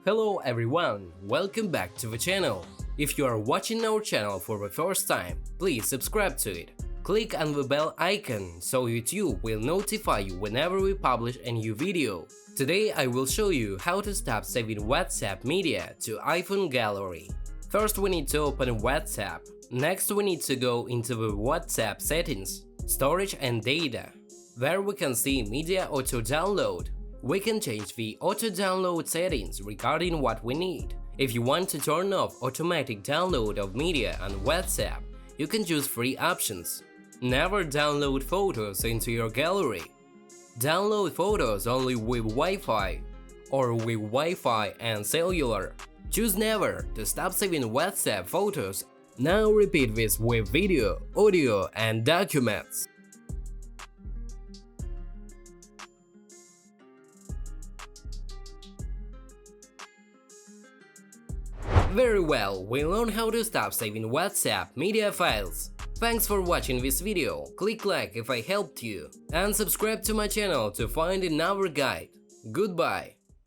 Hello everyone, welcome back to the channel. If you are watching our channel for the first time, please subscribe to it. Click on the bell icon so YouTube will notify you whenever we publish a new video. Today I will show you how to stop saving WhatsApp media to iPhone Gallery. First we need to open WhatsApp. Next we need to go into the WhatsApp settings, storage and data. There we can see media auto download. We can change the auto-download settings regarding what we need. If you want to turn off automatic download of media on WhatsApp, you can choose 3 options. Never download photos into your gallery. Download photos only with Wi-Fi, or with Wi-Fi and cellular. Choose never to stop saving WhatsApp photos. Now repeat this with video, audio and documents. Very well, we learned how to stop saving WhatsApp media files. Thanks for watching this video, click like if I helped you, and subscribe to my channel to find another guide. Goodbye.